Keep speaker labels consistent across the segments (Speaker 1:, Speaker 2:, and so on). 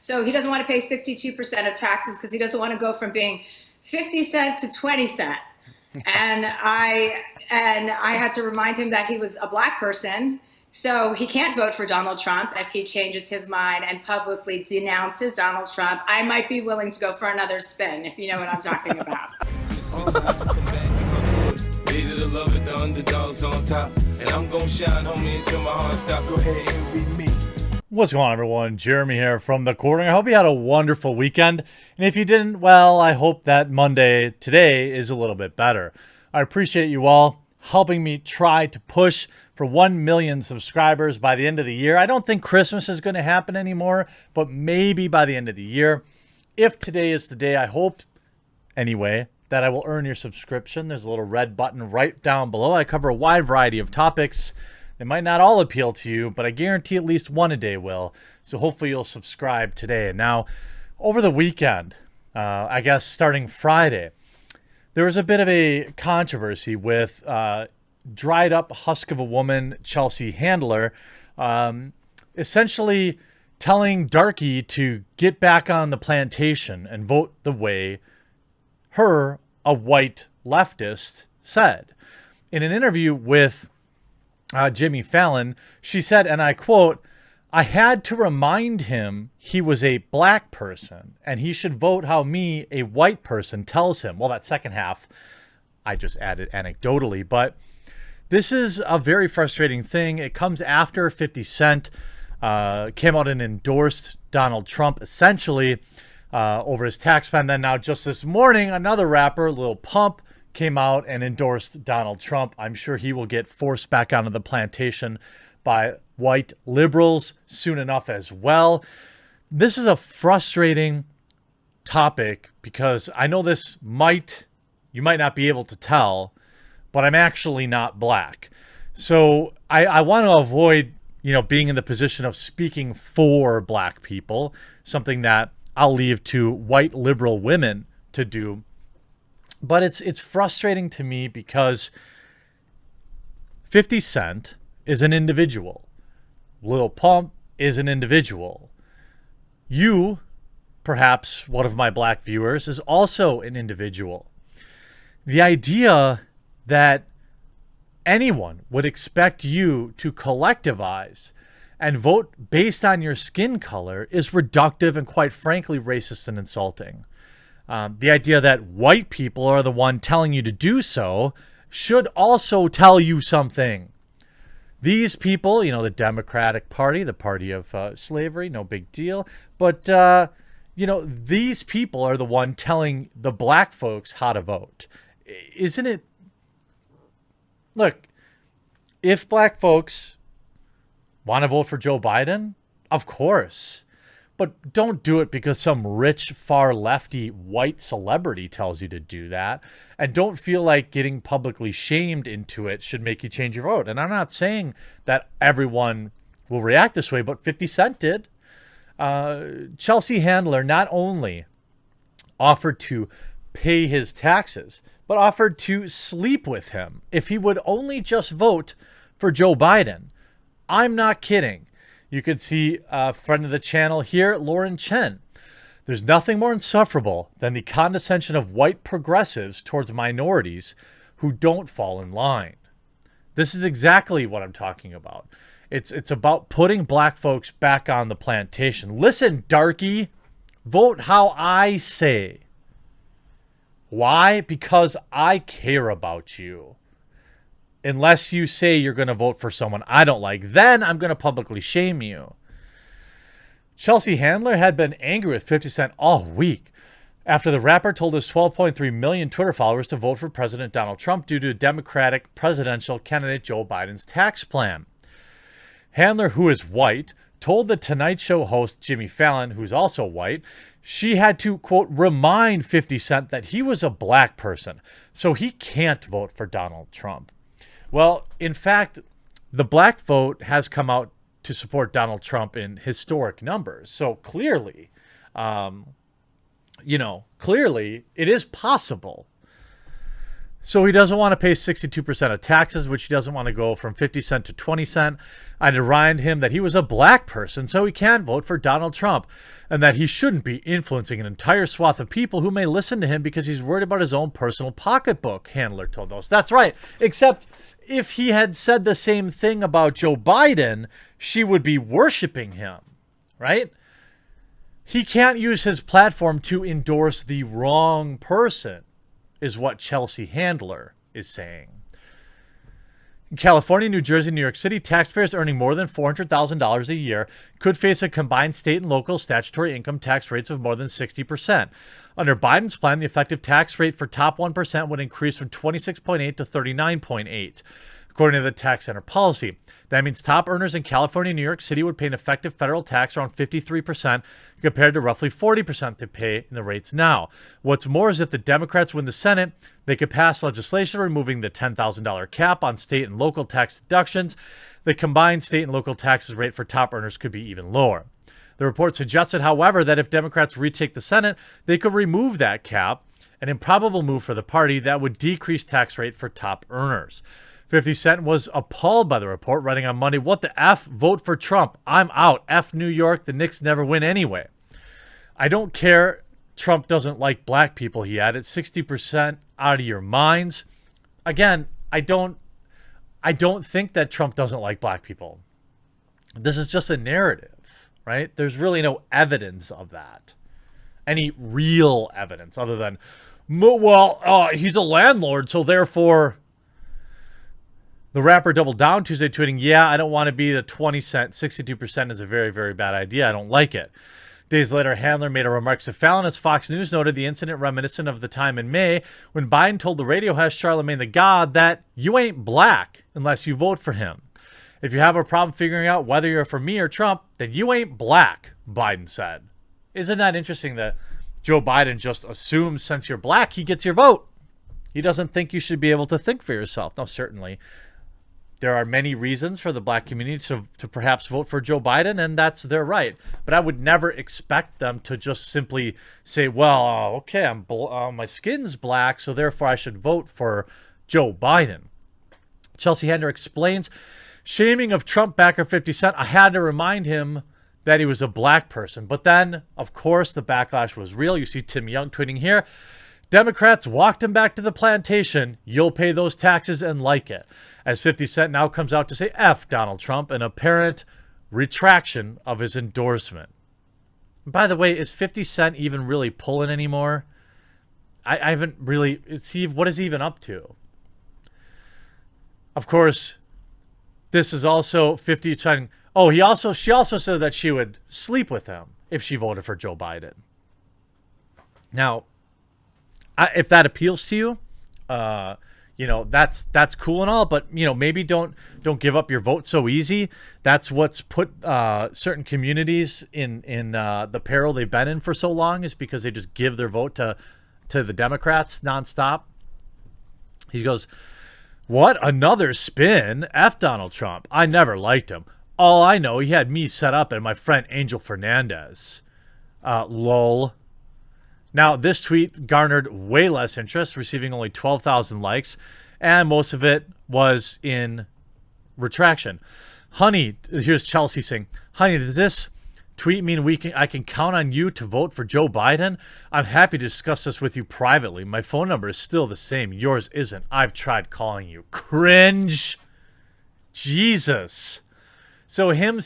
Speaker 1: So he doesn't want to pay 62% of taxes because he doesn't want to go from being 50 cent to 20 cent. And I had to remind him that he was a black person, so he can't vote for Donald Trump. If he changes his mind and publicly denounces Donald Trump, I might be willing to go for another spin, if you know what I'm talking about.
Speaker 2: Ready to love it, the underdogs on top. And I'm gonna shine, homie, until my heart stop. Go ahead, envy me.
Speaker 3: What's going on, everyone? Jeremy here from The Quartering. I hope you had a wonderful weekend. And if you didn't, well, I hope that Monday today is a little bit better. I appreciate you all helping me try to push for 1 million subscribers by the end of the year. I don't think Christmas is going to happen anymore, but maybe by the end of the year. If today is the day, I hope, anyway, that I will earn your subscription. There's a little red button right down below. I cover a wide variety of topics. They might not all appeal to you, but I guarantee at least one a day will. So hopefully you'll subscribe today. Now, over the weekend, I guess starting Friday, there was a bit of a controversy with dried up husk of a woman, Chelsea Handler, essentially telling Darky to get back on the plantation and vote the way her, a white leftist, said. In an interview with Jimmy Fallon, she said, and I quote, "I had to remind him he was a black person and he should vote how me, a white person, tells him." Well, that second half, I just added anecdotally, but this is a very frustrating thing. It comes after 50 Cent came out and endorsed Donald Trump, essentially, over his tax plan. Then now just this morning, another rapper, Lil Pump, came out and endorsed Donald Trump. I'm sure he will get forced back onto the plantation by white liberals soon enough as well. This is a frustrating topic because I know you might not be able to tell, but I'm actually not black. So I want to avoid, being in the position of speaking for black people, something that I'll leave to white liberal women to do. But it's frustrating to me because 50 Cent is an individual. Lil Pump is an individual. You, perhaps one of my black viewers, is also an individual. The idea that anyone would expect you to collectivize and vote based on your skin color is reductive and, quite frankly, racist and insulting. The idea that white people are the one telling you to do so should also tell you something. These people, the Democratic Party, the party of slavery, no big deal. But, these people are the one telling the black folks how to vote. Isn't it? Look, if black folks want to vote for Joe Biden, of course. But don't do it because some rich, far lefty white celebrity tells you to do that. And don't feel like getting publicly shamed into it should make you change your vote. And I'm not saying that everyone will react this way, but 50 Cent did. Chelsea Handler not only offered to pay his taxes, but offered to sleep with him if he would only just vote for Joe Biden. I'm not kidding. You could see a friend of the channel here, Lauren Chen. There's nothing more insufferable than the condescension of white progressives towards minorities who don't fall in line. This is exactly what I'm talking about. It's about putting black folks back on the plantation. Listen, darky, vote how I say. Why? Because I care about you. Unless you say you're going to vote for someone I don't like, then I'm going to publicly shame you. Chelsea Handler had been angry with 50 Cent all week after the rapper told his 12.3 million Twitter followers to vote for President Donald Trump due to Democratic presidential candidate Joe Biden's tax plan. Handler, who is white, told the Tonight Show host Jimmy Fallon, who's also white, she had to, quote, remind 50 Cent that he was a black person, so he can't vote for Donald Trump. Well, in fact, the black vote has come out to support Donald Trump in historic numbers. So clearly, clearly it is possible. So he doesn't want to pay 62% of taxes, which he doesn't want to go from 50 cent to 20 cent. I remind him that he was a black person, so he can't vote for Donald Trump, and that he shouldn't be influencing an entire swath of people who may listen to him because he's worried about his own personal pocketbook, Handler told us. That's right, except if he had said the same thing about Joe Biden, she would be worshiping him, right? He can't use his platform to endorse the wrong person, is what Chelsea Handler is saying. In California, New Jersey, New York City, taxpayers earning more than $400,000 a year could face a combined state and local statutory income tax rates of more than 60%. Under Biden's plan, the effective tax rate for top 1% would increase from 26.8 to 39.8, according to the Tax Center policy. That means top earners in California and New York City would pay an effective federal tax around 53% compared to roughly 40% they pay in the rates now. What's more is if the Democrats win the Senate, they could pass legislation removing the $10,000 cap on state and local tax deductions. The combined state and local taxes rate for top earners could be even lower. The report suggested, however, that if Democrats retake the Senate, they could remove that cap, an improbable move for the party that would decrease tax rate for top earners. 50 Cent was appalled by the report, writing on Monday, "What the F? Vote for Trump. I'm out. F New York. The Knicks never win anyway." I don't care. Trump doesn't like black people, he added. 60% out of your minds. Again, I don't think that Trump doesn't like black people. This is just a narrative, right? There's really no evidence of that. Any real evidence other than, well, he's a landlord, so therefore... The rapper doubled down Tuesday, tweeting, "Yeah, I don't want to be the 20 cent. 62% is a very, very bad idea. I don't like it." Days later, Handler made a remark to Fallon as Fox News noted the incident reminiscent of the time in May when Biden told the radio host Charlemagne the God that you ain't black unless you vote for him. "If you have a problem figuring out whether you're for me or Trump, then you ain't black," Biden said. Isn't that interesting that Joe Biden just assumes since you're black, he gets your vote? He doesn't think you should be able to think for yourself. Now, certainly, there are many reasons for the black community to perhaps vote for Joe Biden, and that's their right. But I would never expect them to just simply say, well, okay, my skin's black, so therefore I should vote for Joe Biden. Chelsea Handler explains, shaming of Trump backer 50 Cent, I had to remind him that he was a black person. But then, of course, the backlash was real. You see Tim Young tweeting here, Democrats walked him back to the plantation. You'll pay those taxes and like it. As 50 Cent now comes out to say F Donald Trump, an apparent retraction of his endorsement. By the way, is 50 Cent even really pulling anymore? I haven't really... what is he even up to? Of course, this is also 50 Cent... Oh, she also said that she would sleep with him if she voted for Joe Biden. Now... if that appeals to you, that's cool and all, but maybe don't give up your vote so easy. That's what's put certain communities in the peril they've been in for so long, is because they just give their vote to the Democrats nonstop. He goes, "What? Another spin? F Donald Trump. I never liked him. All I know, he had me set up and my friend Angel Fernandez. Lol." Now, this tweet garnered way less interest, receiving only 12,000 likes, and most of it was in retraction. "Honey," here's Chelsea saying, "Honey, does this tweet mean I can count on you to vote for Joe Biden? I'm happy to discuss this with you privately. My phone number is still the same. Yours isn't. I've tried calling you." Cringe. Jesus. So him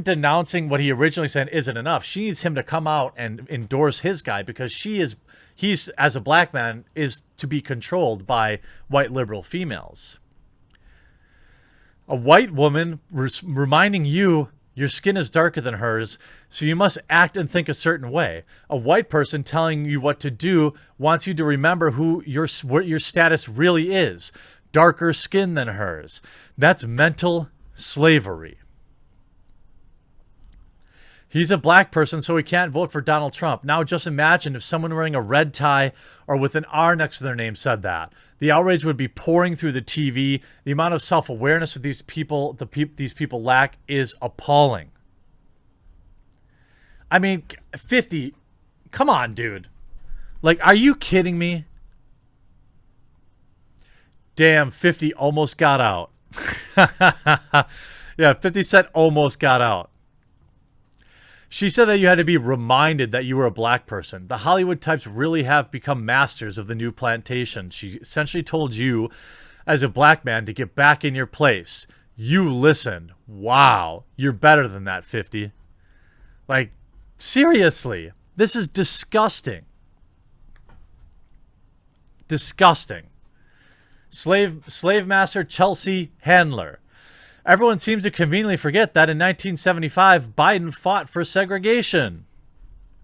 Speaker 3: denouncing what he originally said isn't enough. She needs him to come out and endorse his guy, because he's as a black man is to be controlled by white liberal females. A white woman reminding you your skin is darker than hers, so you must act and think a certain way. A white person telling you what to do wants you to remember what your status really is. Darker skin than hers. That's mental slavery. He's a black person, so he can't vote for Donald Trump. Now just imagine if someone wearing a red tie or with an R next to their name said that. The outrage would be pouring through the TV. The amount of self-awareness that these people lack is appalling. I mean, 50, come on, dude. Like, are you kidding me? Damn, 50 almost got out. Yeah, 50 Cent almost got out. She said that you had to be reminded that you were a black person. The Hollywood types really have become masters of the new plantation. She essentially told you, as a black man, to get back in your place. You listened. Wow. You're better than that, 50. Like, seriously. This is disgusting. Disgusting. Slave master Chelsea Handler. Everyone seems to conveniently forget that in 1975, Biden fought for segregation.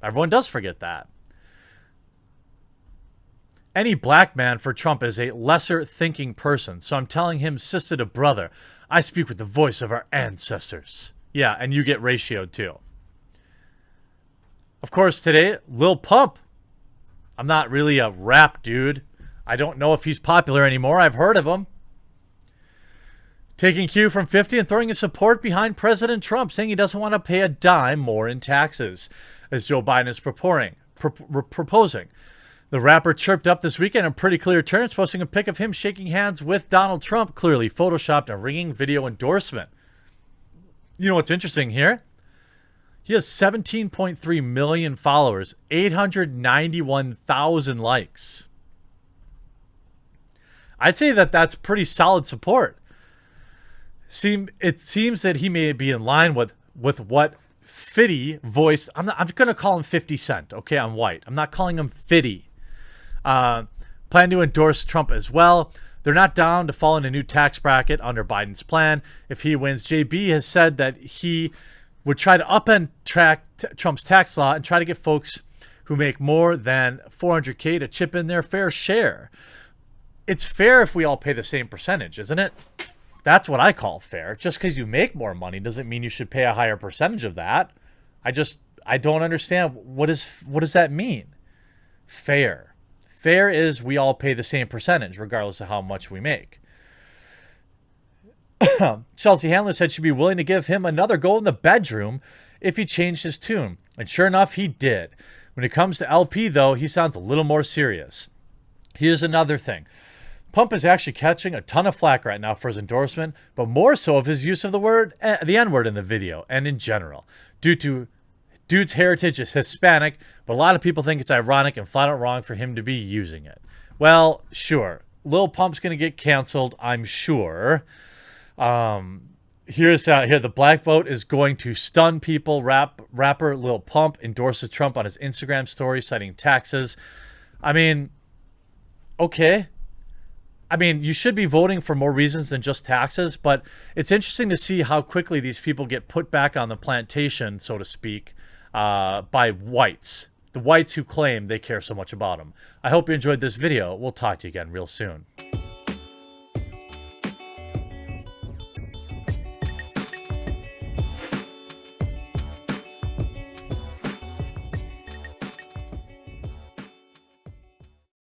Speaker 3: Everyone does forget that. Any black man for Trump is a lesser thinking person, so I'm telling him, sister to brother, I speak with the voice of our ancestors. Yeah, and you get ratioed too. Of course, today, Lil Pump. I'm not really a rap dude. I don't know if he's popular anymore. I've heard of him. Taking cue from 50 and throwing his support behind President Trump, saying he doesn't want to pay a dime more in taxes, as Joe Biden is proposing. The rapper chirped up this weekend in pretty clear terms, posting a pic of him shaking hands with Donald Trump, clearly photoshopped a ringing video endorsement. You know what's interesting here? He has 17.3 million followers, 891,000 likes. I'd say that that's pretty solid support. It seems that he may be in line with what Fitty voiced. I'm going to call him 50 Cent. Okay, I'm white. I'm not calling him Fitty. Plan to endorse Trump as well. They're not down to fall in a new tax bracket under Biden's plan. If he wins, JB has said that he would try to upend Trump's tax law and try to get folks who make more than $400K to chip in their fair share. It's fair if we all pay the same percentage, isn't it? That's what I call fair. Just because you make more money doesn't mean you should pay a higher percentage of that. I don't understand. What does that mean? Fair. Fair is we all pay the same percentage regardless of how much we make. Chelsea Handler said she'd be willing to give him another go in the bedroom if he changed his tune. And sure enough, he did. When it comes to LP, though, he sounds a little more serious. Here's another thing. Pump is actually catching a ton of flack right now for his endorsement, but more so of his use of the N-word in the video and in general. Due to dude's heritage is Hispanic, but a lot of people think it's ironic and flat out wrong for him to be using it. Well, sure. Lil Pump's going to get canceled, I'm sure. Here, the black vote is going to stun people. Rapper Lil Pump endorses Trump on his Instagram story, citing taxes. I mean, okay. I mean, you should be voting for more reasons than just taxes, but it's interesting to see how quickly these people get put back on the plantation, so to speak, by whites. The whites who claim they care so much about them. I hope you enjoyed this video. We'll talk to you again real soon.